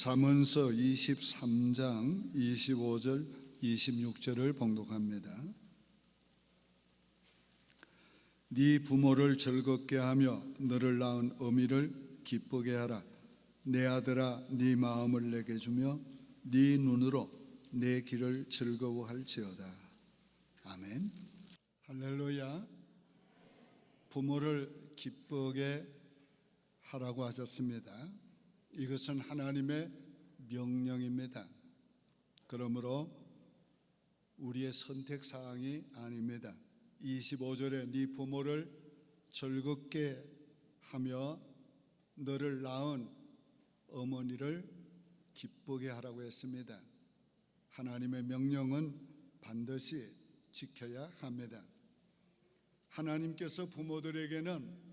잠언서 23장 25절 26절을 봉독합니다. 네 부모를 즐겁게 하며 너를 낳은 어미를 기쁘게 하라. 내 아들아, 네 마음을 내게 주며 네 눈으로 내 길을 즐거워할지어다. 아멘. 할렐루야. 부모를 기쁘게 하라고 하셨습니다. 이것은 하나님의 명령입니다. 그러므로 우리의 선택사항이 아닙니다. 25절에 네 부모를 즐겁게 하며 너를 낳은 어머니를 기쁘게 하라고 했습니다. 하나님의 명령은 반드시 지켜야 합니다. 하나님께서 부모들에게는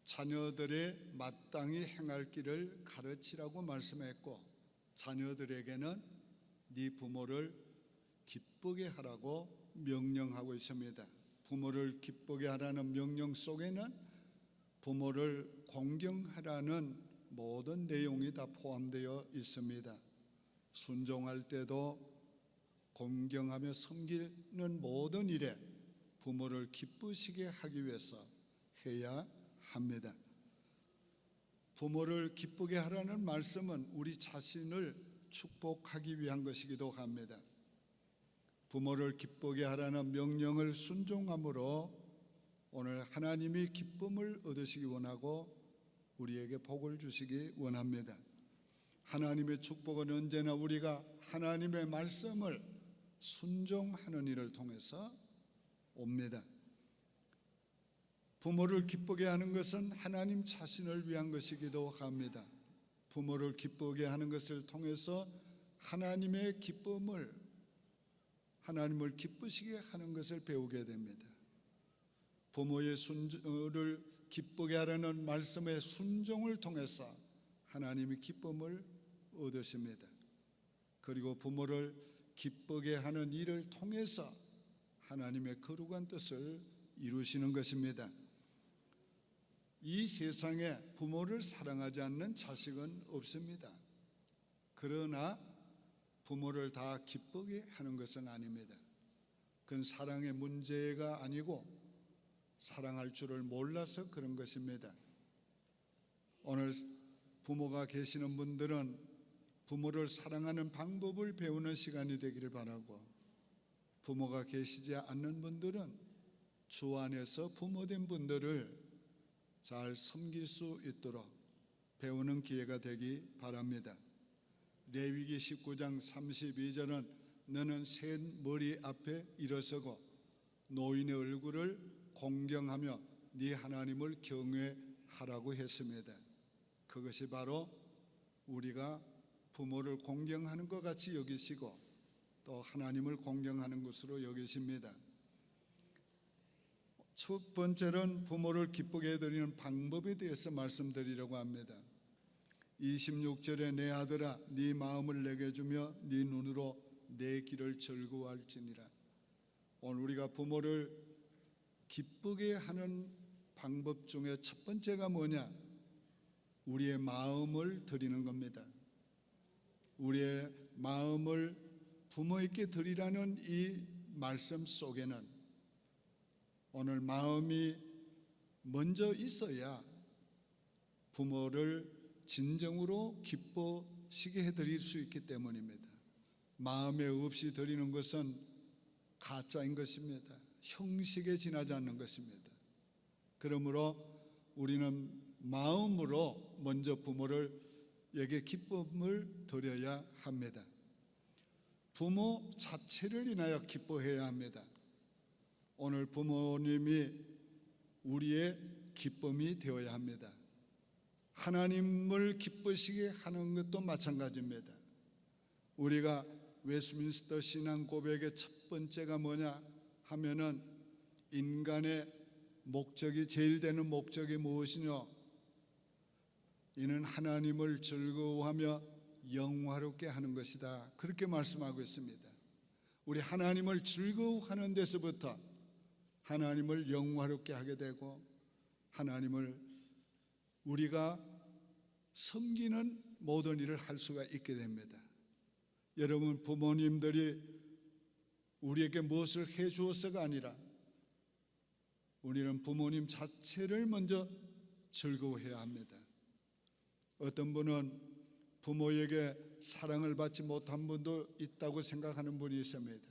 자녀들의 마땅히 행할 길을 가르치라고 말씀했고, 자녀들에게는 네 부모를 기쁘게 하라고 명령하고 있습니다. 부모를 기쁘게 하라는 명령 속에는 부모를 공경하라는 모든 내용이 다 포함되어 있습니다. 순종할 때도 공경하며 섬기는 모든 일에 부모를 기쁘시게 하기 위해서 해야 합니다. 부모를 기쁘게 하라는 말씀은 우리 자신을 축복하기 위한 것이기도 합니다. 부모를 기쁘게 하라는 명령을 순종함으로 오늘 하나님이 기쁨을 얻으시기 원하고 우리에게 복을 주시기 원합니다. 하나님의 축복은 언제나 우리가 하나님의 말씀을 순종하는 일을 통해서 옵니다. 부모를 기쁘게 하는 것은 하나님 자신을 위한 것이기도 합니다. 부모를 기쁘게 하는 것을 통해서 하나님의 기쁨을, 하나님을 기쁘시게 하는 것을 배우게 됩니다. 부모의 순종을 기쁘게 하라는 말씀의 순종을 통해서 하나님이 기쁨을 얻으십니다. 그리고 부모를 기쁘게 하는 일을 통해서 하나님의 거룩한 뜻을 이루시는 것입니다. 이 세상에 부모를 사랑하지 않는 자식은 없습니다. 그러나 부모를 다 기쁘게 하는 것은 아닙니다. 그건 사랑의 문제가 아니고 사랑할 줄을 몰라서 그런 것입니다. 오늘 부모가 계시는 분들은 부모를 사랑하는 방법을 배우는 시간이 되기를 바라고, 부모가 계시지 않는 분들은 주 안에서 부모된 분들을 잘 섬길 수 있도록 배우는 기회가 되기 바랍니다. 레위기 19장 32절은 너는 센 머리 앞에 일어서고 노인의 얼굴을 공경하며 네 하나님을 경외하라고 했습니다. 그것이 바로 우리가 부모를 공경하는 것 같이 여기시고 또 하나님을 공경하는 것으로 여기십니다. 첫 번째는 부모를 기쁘게 해드리는 방법에 대해서 말씀드리려고 합니다. 26절에 내 아들아, 네 마음을 내게 주며 네 눈으로 내 길을 즐거워할지니라. 오늘 우리가 부모를 기쁘게 하는 방법 중에 첫 번째가 뭐냐? 우리의 마음을 드리는 겁니다. 우리의 마음을 부모에게 드리라는 이 말씀 속에는 오늘 마음이 먼저 있어야 부모를 진정으로 기쁘시게 해드릴 수 있기 때문입니다. 마음에 없이 드리는 것은 가짜인 것입니다. 형식에 지나지 않는 것입니다. 그러므로 우리는 마음으로 먼저 부모에게 기쁨을 드려야 합니다. 부모 자체를 인하여 기뻐해야 합니다. 오늘 부모님이 우리의 기쁨이 되어야 합니다. 하나님을 기쁘시게 하는 것도 마찬가지입니다. 우리가 웨스민스터 신앙 고백의 첫 번째가 뭐냐 하면은 인간의 목적이, 제일 되는 목적이 무엇이뇨? 이는 하나님을 즐거워하며 영화롭게 하는 것이다. 그렇게 말씀하고 있습니다. 우리 하나님을 즐거워하는 데서부터 하나님을 영화롭게 하게 되고, 하나님을 우리가 섬기는 모든 일을 할 수가 있게 됩니다. 여러분, 부모님들이 우리에게 무엇을 해 주어서가 아니라 우리는 부모님 자체를 먼저 즐거워해야 합니다. 어떤 분은 부모에게 사랑을 받지 못한 분도 있다고 생각하는 분이 있습니다.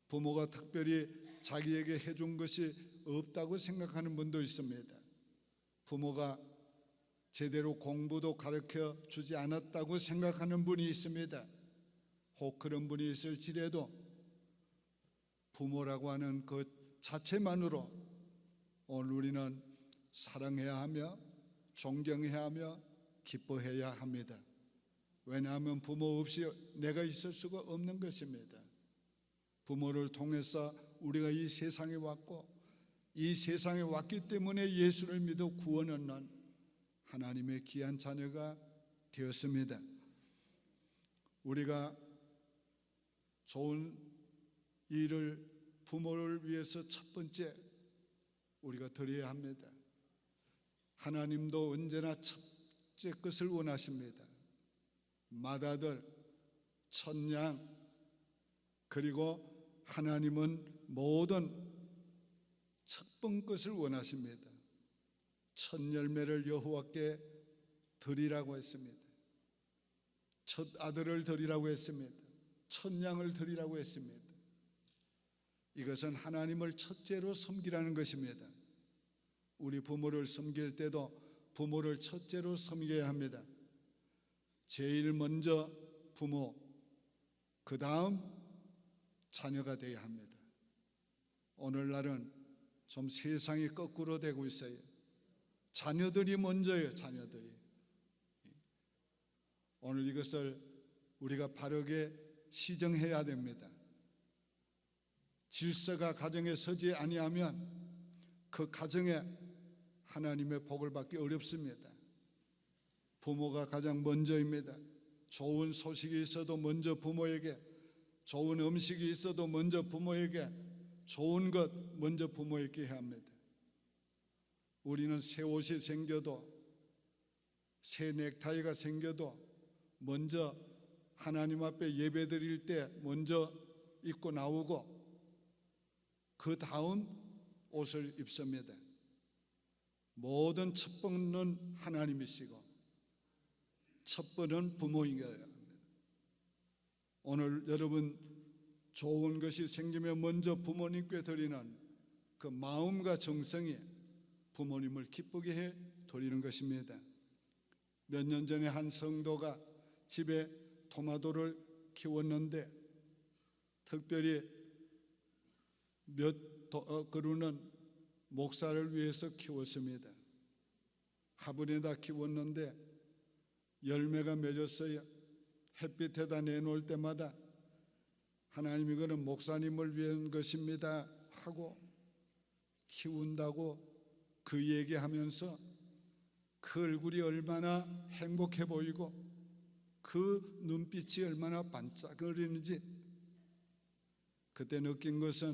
부모가 특별히 자기에게 해준 것이 없다고 생각하는 분도 있습니다. 부모가 제대로 공부도 가르쳐 주지 않았다고 생각하는 분이 있습니다. 혹 그런 분이 있을지라도 부모라고 하는 그 자체만으로 오늘 우리는 사랑해야 하며 존경해야 하며 기뻐해야 합니다. 왜냐하면 부모 없이 내가 있을 수가 없는 것입니다. 부모를 통해서 우리가 이 세상에 왔고 이 세상에 왔기 때문에 예수를 믿어 구원 얻는 하나님의 귀한 자녀가 되었습니다. 우리가 좋은 일을 부모를 위해서 첫 번째 우리가 드려야 합니다. 하나님도 언제나 첫째 것을 원하십니다. 맏아들, 첫양, 그리고 하나님은 모든 첫번 것을 원하십니다. 첫 열매를 여호와께 드리라고 했습니다. 첫 아들을 드리라고 했습니다. 첫 양을 드리라고 했습니다. 이것은 하나님을 첫째로 섬기라는 것입니다. 우리 부모를 섬길 때도 부모를 첫째로 섬겨야 합니다. 제일 먼저 부모, 그 다음 자녀가 되어야 합니다. 오늘날은 좀 세상이 거꾸로 되고 있어요. 자녀들이 먼저예요. 자녀들이. 오늘 이것을 우리가 바르게 시정해야 됩니다. 질서가 가정에 서지 아니하면 그 가정에 하나님의 복을 받기 어렵습니다. 부모가 가장 먼저입니다. 좋은 소식이 있어도 먼저 부모에게, 좋은 음식이 있어도 먼저 부모에게, 좋은 것 먼저 부모에게 해야 합니다. 우리는 새 옷이 생겨도, 새 넥타이가 생겨도 먼저 하나님 앞에 예배 드릴 때 먼저 입고 나오고 그 다음 옷을 입습니다. 모든 첫 번은 하나님이시고 첫 번은 부모이어야 합니다. 오늘 여러분 좋은 것이 생기면 먼저 부모님께 드리는 그 마음과 정성이 부모님을 기쁘게 해 드리는 것입니다. 몇 년 전에 한 성도가 집에 토마토를 키웠는데 특별히 몇 그루는 목사를 위해서 키웠습니다. 화분에다 키웠는데 열매가 맺었어요. 햇빛에다 내놓을 때마다 하나님 이거는 목사님을 위한 것입니다 하고 키운다고 그 얘기하면서 그 얼굴이 얼마나 행복해 보이고 그 눈빛이 얼마나 반짝거리는지 그때 느낀 것은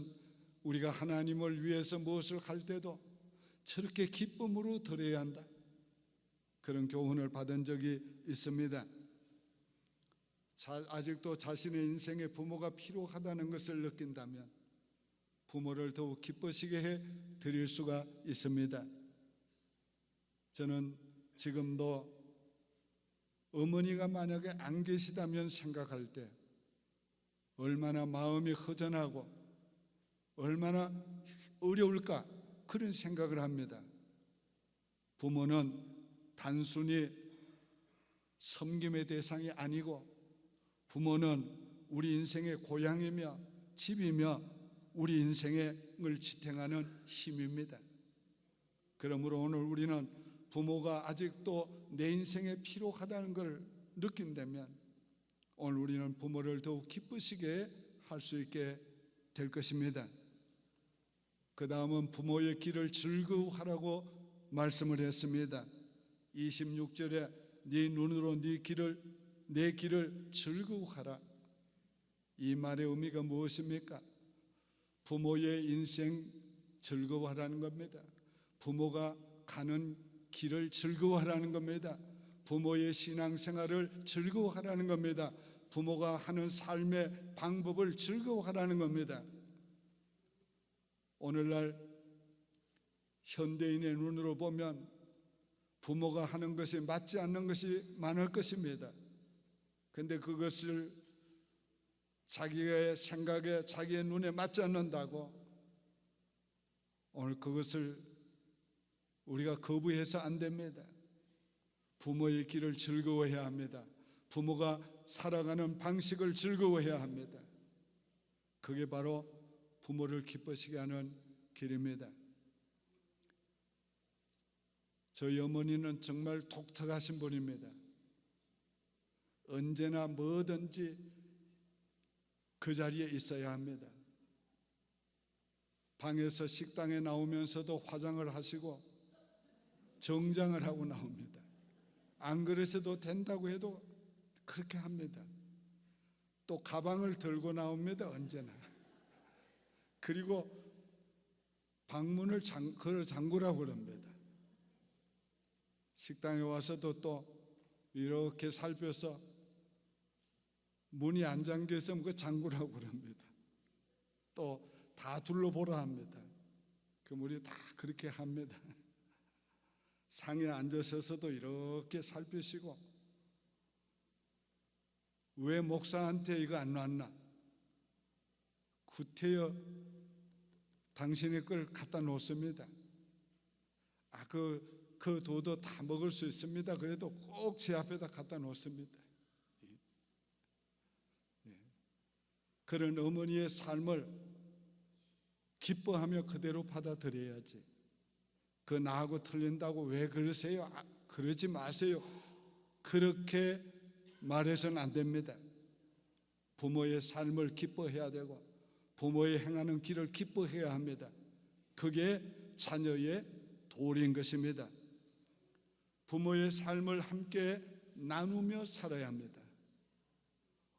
우리가 하나님을 위해서 무엇을 할 때도 저렇게 기쁨으로 드려야 한다. 그런 교훈을 받은 적이 있습니다. 아직도 자신의 인생에 부모가 필요하다는 것을 느낀다면 부모를 더욱 기쁘시게 해 드릴 수가 있습니다. 저는 지금도 어머니가 만약에 안 계시다면 생각할 때 얼마나 마음이 허전하고 얼마나 어려울까 그런 생각을 합니다. 부모는 단순히 섬김의 대상이 아니고 부모는 우리 인생의 고향이며 집이며 우리 인생을 지탱하는 힘입니다. 그러므로 오늘 우리는 부모가 아직도 내 인생에 필요하다는 걸 느낀다면 오늘 우리는 부모를 더욱 기쁘시게 할 수 있게 될 것입니다. 그 다음은 부모의 길을 즐거워하라고 말씀을 했습니다. 26절에 네 눈으로 내 길을 즐거워하라. 이 말의 의미가 무엇입니까? 부모의 인생 즐거워하라는 겁니다. 부모가 가는 길을 즐거워하라는 겁니다. 부모의 신앙생활을 즐거워하라는 겁니다. 부모가 하는 삶의 방법을 즐거워하라는 겁니다. 오늘날 현대인의 눈으로 보면 부모가 하는 것이 맞지 않는 것이 많을 것입니다. 그런데 그것을 자기의 생각에, 자기의 눈에 맞지 않는다고 오늘 그것을 우리가 거부해서 안 됩니다. 부모의 길을 즐거워해야 합니다. 부모가 살아가는 방식을 즐거워해야 합니다. 그게 바로 부모를 기쁘시게 하는 길입니다. 저희 어머니는 정말 독특하신 분입니다. 언제나 뭐든지 그 자리에 있어야 합니다. 방에서 식당에 나오면서도 화장을 하시고 정장을 하고 나옵니다. 안 그러셔도 된다고 해도 그렇게 합니다. 또 가방을 들고 나옵니다. 언제나. 그리고 방문을 걸어 잠그라고 그럽니다. 식당에 와서도 또 이렇게 살펴서 문이 안 잠겨 있으면 그 잠그라고 그럽니다. 또 다 둘러보라 합니다. 그럼 우리 다 그렇게 합니다. 상에 앉으셔서도 이렇게 살피시고, 왜 목사한테 이거 안 놨나? 구태여 당신의 걸 갖다 놓습니다. 그 도도 다 먹을 수 있습니다. 그래도 꼭 제 앞에다 갖다 놓습니다. 그런 어머니의 삶을 기뻐하며 그대로 받아들여야지. 그 나하고 틀린다고 왜 그러세요? 그러지 마세요. 그렇게 말해서는 안 됩니다. 부모의 삶을 기뻐해야 되고 부모의 행하는 길을 기뻐해야 합니다. 그게 자녀의 도리인 것입니다. 부모의 삶을 함께 나누며 살아야 합니다.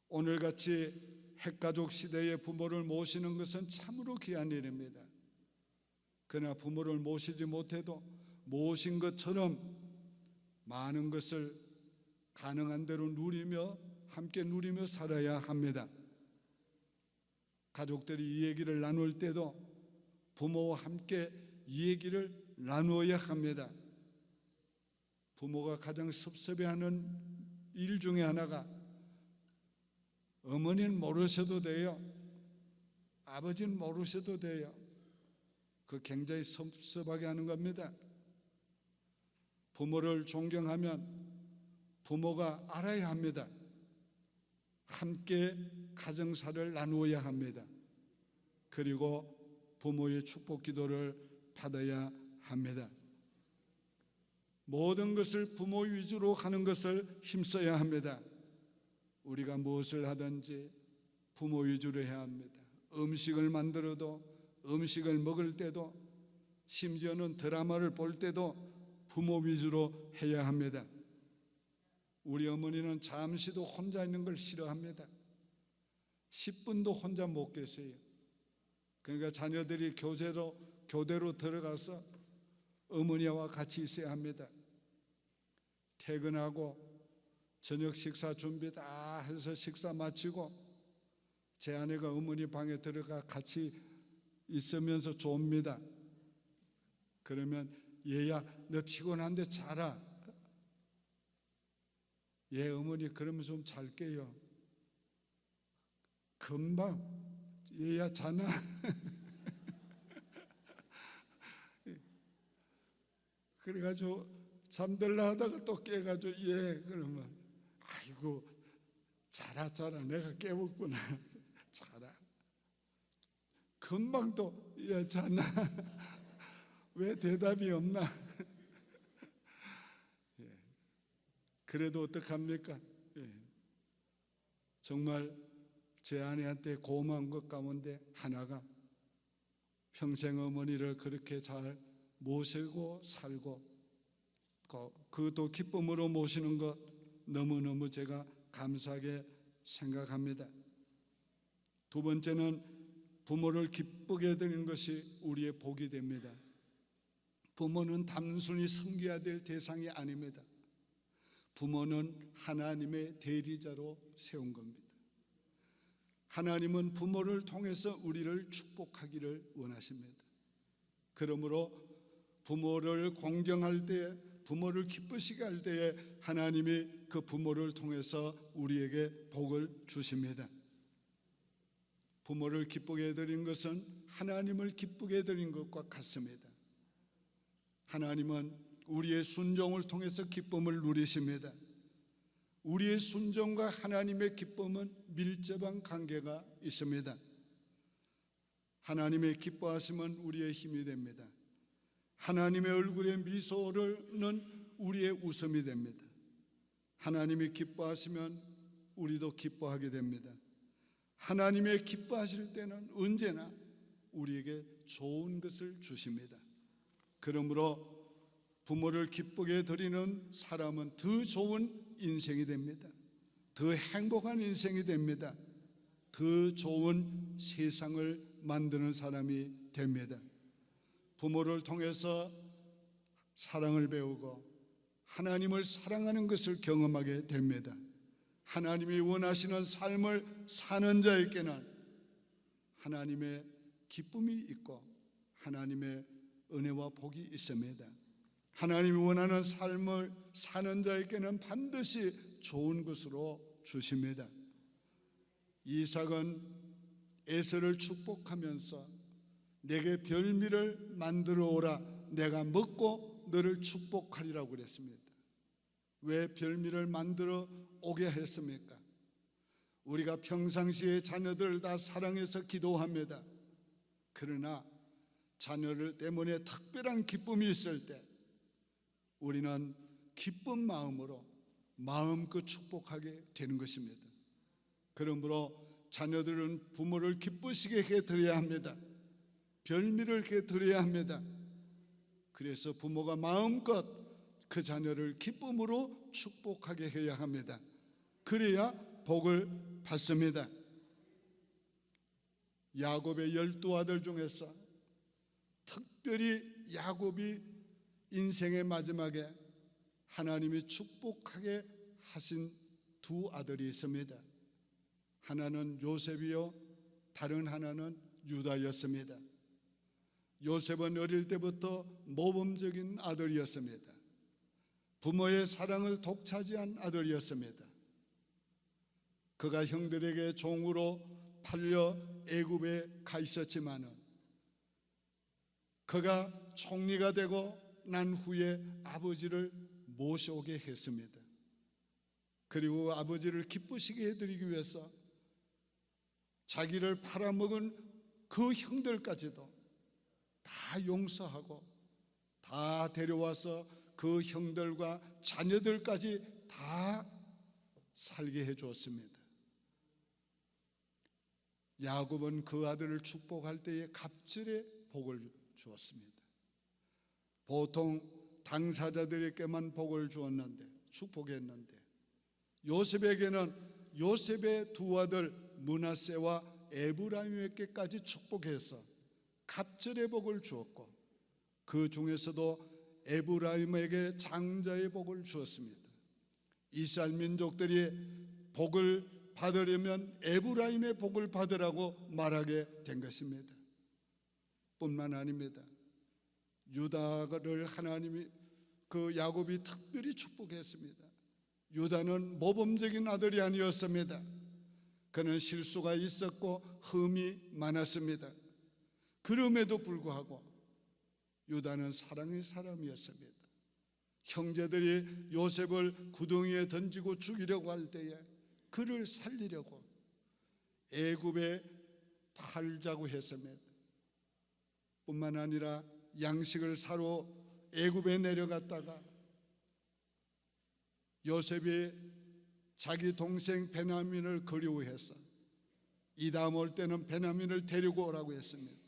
오늘같이 핵가족 시대의 부모를 모시는 것은 참으로 귀한 일입니다. 그러나 부모를 모시지 못해도 모신 것처럼 많은 것을 가능한 대로 누리며 함께 누리며 살아야 합니다. 가족들이 이 얘기를 나눌 때도 부모와 함께 이 얘기를 나누어야 합니다. 부모가 가장 섭섭해하는 일 중에 하나가 어머니는 모르셔도 돼요. 아버지는 모르셔도 돼요. 그 굉장히 섭섭하게 하는 겁니다. 부모를 존경하면 부모가 알아야 합니다. 함께 가정사를 나누어야 합니다. 그리고 부모의 축복 기도를 받아야 합니다. 모든 것을 부모 위주로 하는 것을 힘써야 합니다. 우리가 무엇을 하든지 부모 위주로 해야 합니다. 음식을 만들어도, 음식을 먹을 때도, 심지어는 드라마를 볼 때도 부모 위주로 해야 합니다. 우리 어머니는 잠시도 혼자 있는 걸 싫어합니다. 10분도 혼자 못 계세요. 그러니까 자녀들이 교대로 들어가서 어머니와 같이 있어야 합니다. 퇴근하고 저녁 식사 준비 다 해서 식사 마치고 제 아내가 어머니 방에 들어가 같이 있으면서 좁니다. 그러면 얘야 너 피곤한데 자라. 예 어머니 그러면 좀 잘게요. 금방 얘야 자나. 그래가지고 잠들라 하다가 또 깨가지고 예 그러면 아이고 자라 내가 깨웠구나. 자라. 금방 또 예 자나. 왜 대답이 없나. 예. 그래도 어떡합니까? 예. 정말 제 아내한테 고마운 것 가운데 하나가 평생 어머니를 그렇게 잘 모시고 살고 그것도 기쁨으로 모시는 것 너무너무 제가 감사하게 생각합니다. 두 번째는 부모를 기쁘게 해드리는 것이 우리의 복이 됩니다. 부모는 단순히 섬겨야 될 대상이 아닙니다. 부모는 하나님의 대리자로 세운 겁니다. 하나님은 부모를 통해서 우리를 축복하기를 원하십니다. 그러므로 부모를 공경할 때에, 부모를 기쁘시게 할 때에 하나님이 그 부모를 통해서 우리에게 복을 주십니다. 부모를 기쁘게 해드린 것은 하나님을 기쁘게 해드린 것과 같습니다. 하나님은 우리의 순종을 통해서 기쁨을 누리십니다. 우리의 순종과 하나님의 기쁨은 밀접한 관계가 있습니다. 하나님의 기뻐하심은 우리의 힘이 됩니다. 하나님의 얼굴의 미소는 우리의 웃음이 됩니다. 하나님이 기뻐하시면 우리도 기뻐하게 됩니다. 하나님의 기뻐하실 때는 언제나 우리에게 좋은 것을 주십니다. 그러므로 부모를 기쁘게 드리는 사람은 더 좋은 인생이 됩니다. 더 행복한 인생이 됩니다. 더 좋은 세상을 만드는 사람이 됩니다. 부모를 통해서 사랑을 배우고 하나님을 사랑하는 것을 경험하게 됩니다. 하나님이 원하시는 삶을 사는 자에게는 하나님의 기쁨이 있고 하나님의 은혜와 복이 있습니다. 하나님이 원하는 삶을 사는 자에게는 반드시 좋은 것으로 주십니다. 이삭은 에서를 축복하면서 내게 별미를 만들어 오라, 내가 먹고 너를 축복하리라고 그랬습니다. 왜 별미를 만들어 오게 했습니까? 우리가 평상시에 자녀들을 다 사랑해서 기도합니다. 그러나 자녀들 때문에 특별한 기쁨이 있을 때 우리는 기쁜 마음으로 마음껏 축복하게 되는 것입니다. 그러므로 자녀들은 부모를 기쁘시게 해드려야 합니다. 별미를 해드려야 합니다. 그래서 부모가 마음껏 그 자녀를 기쁨으로 축복하게 해야 합니다. 그래야 복을 받습니다. 야곱의 12아들 중에서 특별히 야곱이 인생의 마지막에 하나님이 축복하게 하신 두 아들이 있습니다. 하나는 요셉이요, 다른 하나는 유다였습니다. 요셉은 어릴 때부터 모범적인 아들이었습니다. 부모의 사랑을 독차지한 아들이었습니다. 그가 형들에게 종으로 팔려 애굽에 가 있었지만은 그가 총리가 되고 난 후에 아버지를 모셔오게 했습니다. 그리고 아버지를 기쁘시게 해드리기 위해서 자기를 팔아먹은 그 형들까지도 다 용서하고 다 데려와서 그 형들과 자녀들까지 다 살게 해주었습니다. 야곱은 그 아들을 축복할 때에 갑절의 복을 주었습니다. 보통 당사자들에게만 복을 주었는데, 축복했는데, 요셉에게는 요셉의 두 아들 므낫세와 에브라임에게까지 축복해서 갑절의 복을 주었고, 그 중에서도 에브라임에게 장자의 복을 주었습니다. 이스라엘 민족들이 복을 받으려면 에브라임의 복을 받으라고 말하게 된 것입니다. 뿐만 아닙니다. 유다를 하나님이 그 야곱이 특별히 축복했습니다. 유다는 모범적인 아들이 아니었습니다. 그는 실수가 있었고 흠이 많았습니다. 그럼에도 불구하고 유다는 사랑의 사람이었습니다. 형제들이 요셉을 구덩이에 던지고 죽이려고 할 때에 그를 살리려고 애굽에 팔자고 했습니다. 뿐만 아니라 양식을 사러 애굽에 내려갔다가 요셉이 자기 동생 베냐민을 그리워해서 이 다음 올 때는 베냐민을 데리고 오라고 했습니다.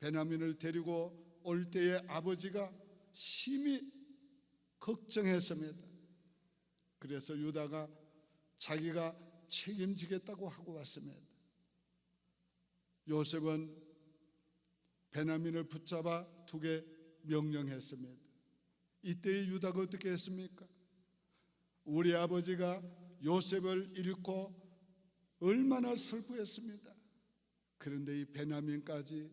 베냐민을 데리고 올 때에 아버지가 심히 걱정했습니다. 그래서 유다가 자기가 책임지겠다고 하고 왔습니다. 요셉은 베냐민을 붙잡아 두게 명령했습니다. 이때 유다가 어떻게 했습니까? 우리 아버지가 요셉을 잃고 얼마나 슬퍼했습니다. 그런데 이 베냐민까지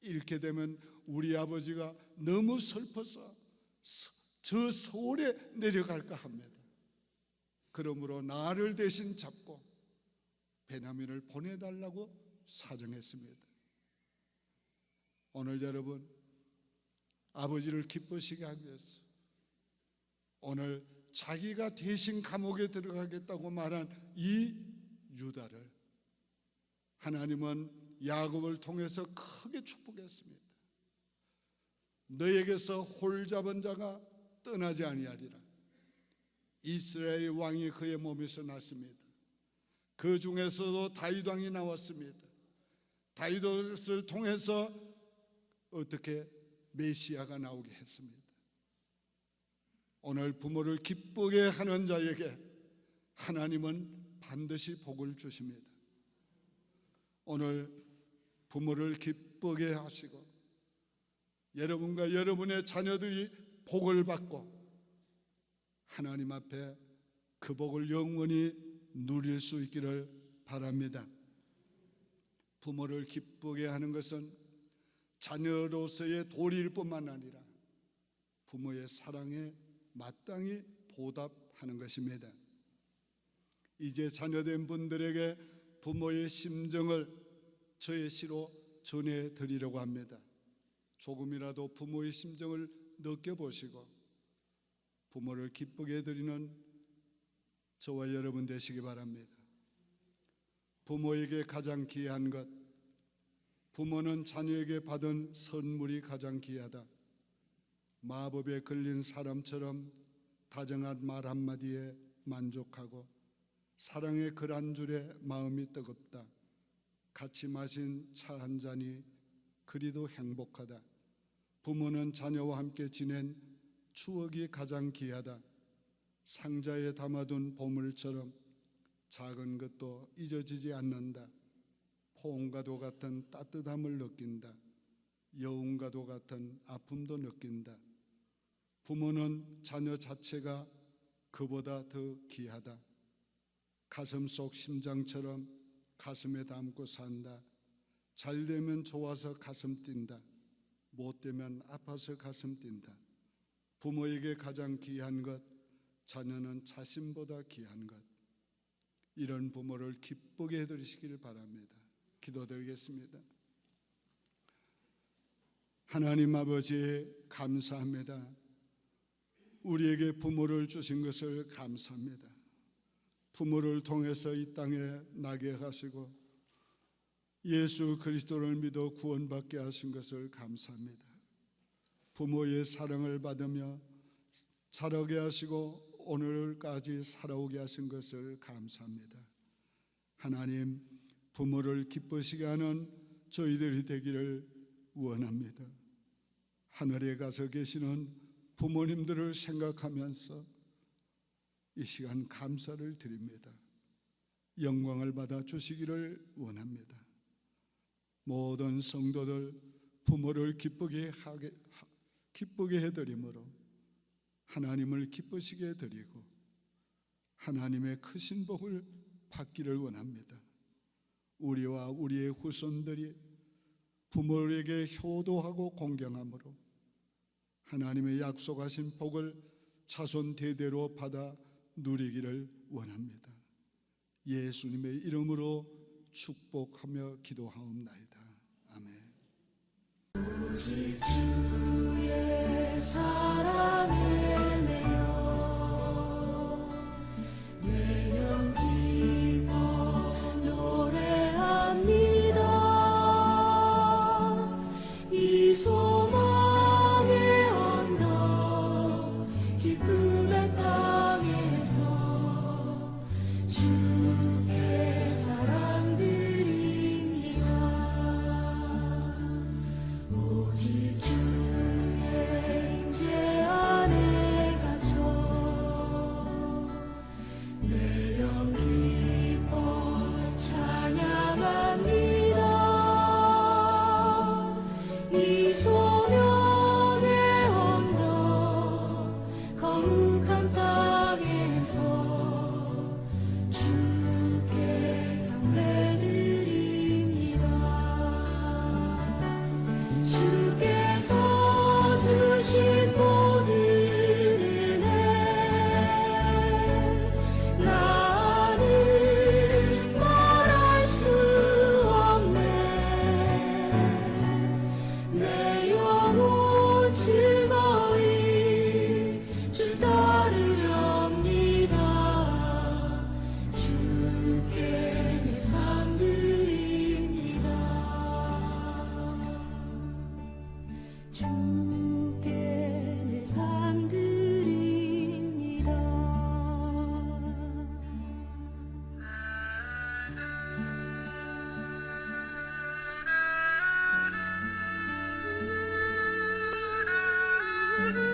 잃게 되면 우리 아버지가 너무 슬퍼서 저 서울에 내려갈까 합니다. 그러므로 나를 대신 잡고 베냐민을 보내달라고 사정했습니다. 오늘 여러분, 아버지를 기쁘시게 하기 위해서 오늘 자기가 대신 감옥에 들어가겠다고 말한 이 유다를 하나님은 야곱을 통해서 크게 축복했습니다. 너에게서 홀 잡은 자가 떠나지 아니하리라. 이스라엘 왕이 그의 몸에서 났습니다. 그 중에서도 다윗 왕이 나왔습니다. 다윗을 통해서 어떻게 메시아가 나오게 했습니다. 오늘 부모를 기쁘게 하는 자에게 하나님은 반드시 복을 주십니다. 오늘 부모를 기쁘게 하시고 여러분과 여러분의 자녀들이 복을 받고 하나님 앞에 그 복을 영원히 누릴 수 있기를 바랍니다. 부모를 기쁘게 하는 것은 자녀로서의 도리일 뿐만 아니라 부모의 사랑에 마땅히 보답하는 것입니다. 이제 자녀된 분들에게 부모의 심정을 저의 시로 전해드리려고 합니다. 조금이라도 부모의 심정을 느껴보시고 부모를 기쁘게 해드리는 저와 여러분 되시기 바랍니다. 부모에게 가장 귀한 것, 부모는 자녀에게 받은 선물이 가장 귀하다. 마법에 걸린 사람처럼 다정한 말 한마디에 만족하고 사랑의 글 한 줄에 마음이 뜨겁다. 같이 마신 차 한 잔이 그리도 행복하다. 부모는 자녀와 함께 지낸 추억이 가장 귀하다. 상자에 담아둔 보물처럼 작은 것도 잊어지지 않는다. 포옹과도 같은 따뜻함을 느낀다. 여운과도 같은 아픔도 느낀다. 부모는 자녀 자체가 그보다 더 귀하다. 가슴 속 심장처럼 가슴에 담고 산다. 잘 되면 좋아서 가슴 뛴다. 못 되면 아파서 가슴 뛴다. 부모에게 가장 귀한 것, 자녀는 자신보다 귀한 것. 이런 부모를 기쁘게 해드리시기를 바랍니다. 기도드리겠습니다. 하나님 아버지, 감사합니다. 우리에게 부모를 주신 것을 감사합니다. 부모를 통해서 이 땅에 나게 하시고 예수 그리스도를 믿어 구원받게 하신 것을 감사합니다. 부모의 사랑을 받으며 자라게 하시고 오늘까지 살아오게 하신 것을 감사합니다. 하나님, 부모를 기쁘시게 하는 저희들이 되기를 원합니다. 하늘에 가서 계시는 부모님들을 생각하면서 이 시간 감사를 드립니다. 영광을 받아 주시기를 원합니다. 모든 성도들 부모를 기쁘게 해드림으로 하나님을 기쁘시게 해드리고 하나님의 크신 복을 받기를 원합니다. 우리와 우리의 후손들이 부모에게 효도하고 공경함으로 하나님의 약속하신 복을 자손 대대로 받아 누리기를 원합니다. 예수님의 이름으로 축복하며 기도하옵나이다. 아멘. 오직 주의 사랑에 매여 내 영 기뻐 노래합니다. 이 소망의 언덕 기쁨의 땅에서 주께 사랑 드립니다. 오직 주의 임재 주